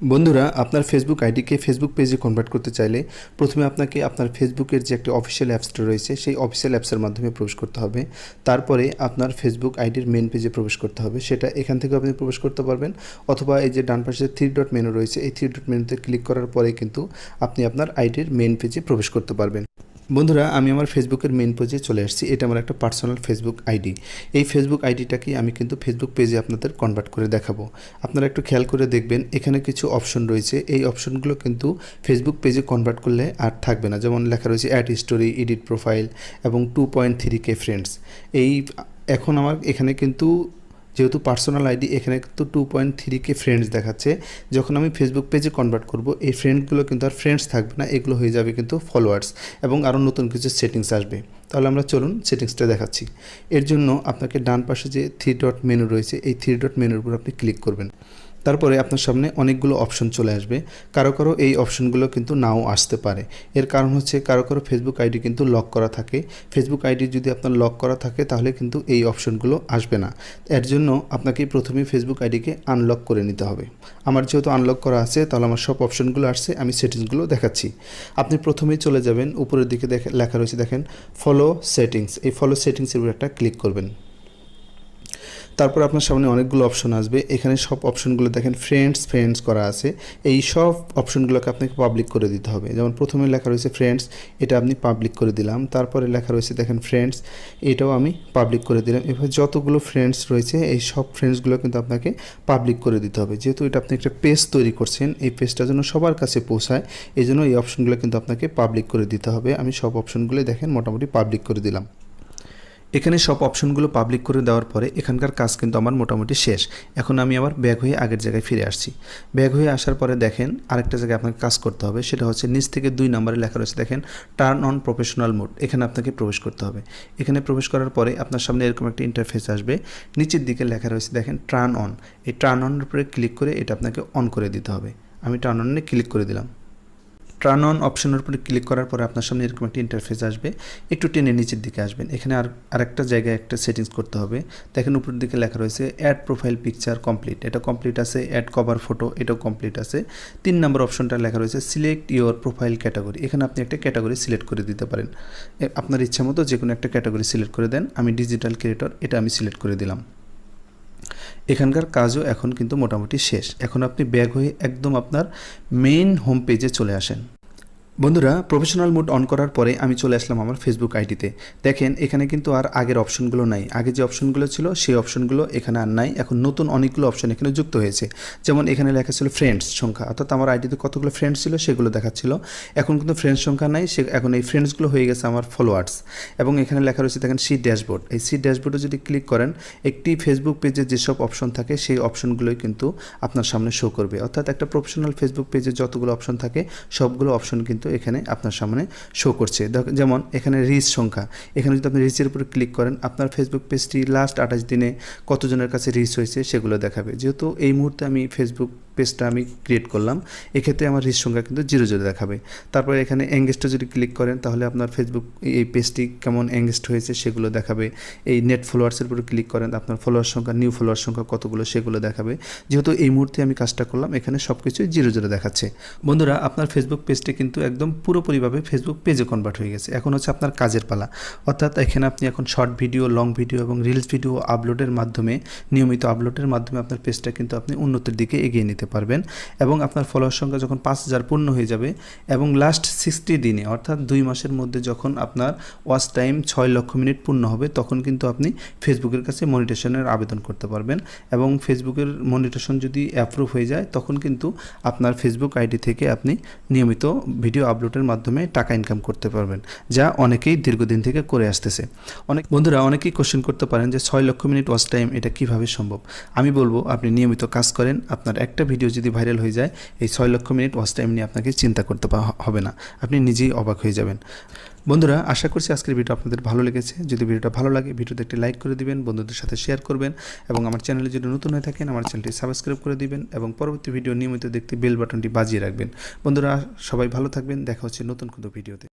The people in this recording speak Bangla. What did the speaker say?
বন্ধুরা, আপনার ফেসবুক আইডিকে ফেসবুক পেজে কনভার্ট করতে চাইলে প্রথমে আপনাকে আপনার ফেসবুকের যে একটি অফিসিয়াল অ্যাপসটা রয়েছে সেই অফিসিয়াল অ্যাপসের মাধ্যমে প্রবেশ করতে হবে। তারপরে আপনার ফেসবুক আইডির মেন পেজে প্রবেশ করতে হবে। সেটা এখান থেকে আপনি প্রবেশ করতে পারবেন, অথবা এই যে ডান পাশে 3 ডট মেনু রয়েছে, এই 3 ডট মেনুতে ক্লিক করার পরে কিন্তু আপনি আপনার আইডির মেন পেজে প্রবেশ করতে পারবেন। বন্ধুরা, আমি আমার ফেসবুকের মেন পেজে চলে আসছি। এটা আমার একটা পার্সোনাল ফেসবুক আইডি। এই ফেসবুক আইডিটাকে আমি কিন্তু ফেসবুক পেজে আপনাদের কনভার্ট করে দেখাবো। আপনারা একটু খেয়াল করে দেখবেন, এখানে কিছু অপশন রয়েছে। এই অপশনগুলো কিন্তু ফেসবুক পেজে কনভার্ট করলে আর থাকবে না। যেমন লেখা রয়েছে অ্যাড স্টোরি, এডিট প্রোফাইল এবং 2.3K ফ্রেন্ডস। এখন আমার এখানে কিন্তু যেহেতু পার্সোনাল আইডি, এখানে কিন্তু 2.3K ফ্রেন্ডস দেখাচ্ছে। যখন আমি ফেসবুক পেজে কনভার্ট করব, এই ফ্রেন্ডগুলো কিন্তু আর ফ্রেন্ডস থাকবে না, এগুলো হয়ে যাবে কিন্তু ফলোয়ার্স, এবং আরও নতুন কিছু সেটিংস আসবে। তাহলে আমরা চলুন সেটিংসটা দেখাচ্ছি। এর জন্য আপনাকে ডান পাশে যে 3 ডট মেনু রয়েছে, এই 3 ডট মেনুর উপর আপনি ক্লিক করবেন। তারপরে আপনার সামনে অনেকগুলো অপশন চলে আসবে। কারো এই অপশনগুলো কিন্তু নাও আসতে পারে। এর কারণ হচ্ছে কারো ফেসবুক আইডি কিন্তু লক করা থাকে। ফেসবুক আইডি যদি আপনার লক করা থাকে তাহলে কিন্তু এই অপশনগুলো আসবে না। এর জন্য আপনাকে প্রথমে ফেসবুক আইডিকে আনলক করে নিতে হবে। আমার যেহেতু আনলক করা আছে, তাহলে আমার সব অপশনগুলো আসছে, আমি সেটিংসগুলো দেখাচ্ছি। আপনি প্রথমেই চলে যাবেন, উপরের দিকে লেখা রয়েছে দেখেন ফলো সেটিংস। এই ফলো সেটিংসের উপর একটা ক্লিক করবেন। তারপর আপনার সামনে অনেকগুলো অপশন আসবে। এখানে সব অপশনগুলো দেখেন ফ্রেন্ডস করা আছে। এই সব অপশনগুলোকে আপনাকে পাবলিক করে দিতে হবে। যেমন প্রথমে লেখা রয়েছে ফ্রেন্ডস, এটা আপনি পাবলিক করে দিলাম। তারপরে লেখা রয়েছে দেখেন ফ্রেন্ডস, এটাও আমি পাবলিক করে দিলাম। এভাবে যতগুলো ফ্রেন্ডস রয়েছে এই সব ফ্রেন্ডসগুলো কিন্তু আপনাকে পাবলিক করে দিতে হবে। যেহেতু এটা আপনি একটা পেজ তৈরি করছেন, এই পেজটা যেন সবার কাছে পৌঁছায়, এই জন্য এই অপশনগুলো কিন্তু আপনাকে পাবলিক করে দিতে হবে। আমি সব অপশনগুলো দেখেন মোটামুটি পাবলিক করে দিলাম। এখানে সব অপশনগুলো পাবলিক করে দেওয়ার পরে এখানকার কাজ কিন্তু আমার মোটামুটি শেষ। এখন আমি আবার ব্যাক হয়ে আগের জায়গায় ফিরে আসছি। ব্যাক হয়ে আসার পরে দেখেন আরেকটা জায়গায় আপনাকে কাজ করতে হবে। সেটা হচ্ছে নিচ থেকে 2 নম্বরে লেখা রয়েছে দেখেন টার্ন অন প্রফেশনাল মোড। এখানে আপনাকে প্রবেশ করতে হবে। এখানে প্রবেশ করার পরে আপনার সামনে এরকম একটা ইন্টারফেস আসবে। নিচের দিকে লেখা রয়েছে দেখেন টার্ন অন। এই টার্ন অনের উপরে ক্লিক করে এটা আপনাকে অন করে দিতে হবে। আমি টার্ন অনে ক্লিক করে দিলাম। টার্ন অন অপশনের উপরে ক্লিক করার পরে আপনার সামনে এরকম একটা ইন্টারফেস আসবে। একটু টেনে নিচের দিকে আসবেন। এখানে আরেকটা জায়গায় একটা সেটিংস করতে হবে। দেখেন উপরের দিকে লেখা রয়েছে অ্যাড প্রোফাইল পিকচার কমপ্লিট, এটা কমপ্লিট আছে। অ্যাড কভার ফটো, এটাও কমপ্লিট আছে। 3 নম্বর অপশনটা লেখা রয়েছে সিলেক্ট ইওর প্রোফাইল ক্যাটাগরি। এখানে আপনি একটা ক্যাটাগরি সিলেক্ট করে দিতে পারেন। আপনার ইচ্ছা মতো যে কোনো একটা ক্যাটাগরি সিলেক্ট করে দেন। আমি ডিজিটাল ক্রিয়েটর, এটা আমি সিলেক্ট করে দিলাম। এখানকার কাজও এখন কিন্তু মোটামুটি শেষ। এখন আপনি ব্যাক হয়ে একদম আপনার মেইন হোম পেজে চলে আসেন। বন্ধুরা, প্রফেশনাল মোড অন করার পরে আমি চলে আসলাম আমার ফেসবুক আইডিতে। দেখেন এখানে কিন্তু আর আগের অপশনগুলো নাই। আগে যে অপশনগুলো ছিল সেই অপশনগুলো এখানে আর নাই। এখন নতুন অনেকগুলো অপশন এখানে যুক্ত হয়েছে। যেমন এখানে লেখা ছিল ফ্রেন্ডস সংখ্যা, অর্থাৎ আমার আইডিতে কতগুলো ফ্রেন্ডস ছিল সেগুলো দেখাচ্ছিল। এখন কিন্তু ফ্রেন্ডস সংখ্যা নাই, এখন এই ফ্রেন্ডসগুলো হয়ে গেছে আমার ফলোয়ার্স। এবং এখানে লেখা রয়েছে দেখেন সি ড্যাশবোর্ড। এই সি ড্যাশবোর্ডে যদি ক্লিক করেন, একটি ফেসবুক পেজে যেসব অপশন থাকে সেই অপশনগুলোই কিন্তু আপনার সামনে শো করবে। অর্থাৎ একটা প্রফেশনাল ফেসবুক পেজে যতগুলো অপশন থাকে সবগুলো অপশন কিন্তু এখানে আপনার সামনে শো করছে। যেমন এখানে রিচ সংখ্যা, এখানে যদি আপনি রিচের উপরে ক্লিক করেন, আপনার ফেসবুক পেজটি লাস্ট 28 দিনে কতজনের কাছে রিচ হয়েছে সেগুলো দেখাবে। যেহেতু এই মুহূর্তে আমি ফেসবুক পেজটা আমি ক্রিয়েট করলাম, এক্ষেত্রে আমার রিচ সংখ্যা কিন্তু 0 দেখাবে। তারপরে এখানে এঙ্গেজটা যদি ক্লিক করেন, তাহলে আপনার ফেসবুক এই পেজটি কেমন এঙ্গেজড হয়েছে সেগুলো দেখাবে। এই নেট ফলোয়ার্সের উপরে ক্লিক করেন, আপনার ফলোয়ার সংখ্যা, নিউ ফলোয়ার সংখ্যা কতগুলো সেগুলো দেখাবে। যেহেতু এই মুহূর্তে আমি কাজটা করলাম, এখানে সব কিছুই 0 দেখাচ্ছে। বন্ধুরা, আপনার ফেসবুক পেজটি কিন্তু একদম পুরোপুরিভাবে ফেসবুক পেজে কনভার্ট হয়ে গেছে। এখন হচ্ছে আপনার কাজের পালা। অর্থাৎ এখানে আপনি এখন শর্ট ভিডিও, লং ভিডিও এবং রিলস ভিডিও আপলোডের মাধ্যমে, নিয়মিত আপলোডের মাধ্যমে আপনার পেজটা কিন্তু আপনি উন্নতির দিকে এগিয়ে নিতে পারবেন। এবং আপনার ফলোয়ার সংখ্যা যখন 5000 পূর্ণ হয়ে যাবে এবং লাস্ট 60 দিনে অর্থাৎ 2 মাসের মধ্যে যখন আপনার ওয়াচ টাইম 6 লক্ষ মিনিট পূর্ণ হবে, তখন কিন্তু আপনি ফেসবুকের কাছে মনিটেশনের আবেদন করতে পারবেন। এবং ফেসবুকের মনিটেশন যদি অ্যাপ্রুভ হয়ে যায়, তখন কিন্তু আপনার ফেসবুক আইডি থেকে আপনি নিয়মিত ভিডিও আপলোডের মাধ্যমে টাকা ইনকাম করতে পারবেন, যা অনেকেই দীর্ঘদিন থেকে করে আসতেছে। বন্ধুরা, অনেকেই কোশ্চেন করতে পারেন যে 6 লক্ষ মিনিট ওয়াচ টাইম এটা কিভাবে সম্ভব। আমি বলবো আপনি নিয়মিত কাজ করেন, আপনার একটা ভিডিও যদি ভাইরাল হয়ে যায়, এই 6 লক্ষ মিনিট ওয়াচ টাইম নিয়ে আপনাকে চিন্তা করতে হবে না, আপনি নিজেই অবাক হয়ে যাবেন। বন্ধুরা, আশা করছি আজকের ভিডিও আপনাদের ভালো লেগেছে। যদি ভিডিওটা ভালো লাগে, ভিডিওতে একটি লাইক করে দিবেন, বন্ধুদের সাথে শেয়ার করবেন এবং আমার চ্যানেলে যদি নতুন হয়ে থাকেন আমার চ্যানেলটি সাবস্ক্রাইব করে দিবেন এবং পরবর্তী ভিডিও নিয়মিত দেখতে বেল বাটনটি বাজিয়ে রাখবেন। বন্ধুরা, সবাই ভালো থাকবেন। দেখা হচ্ছে নতুন কোনো ভিডিওতে।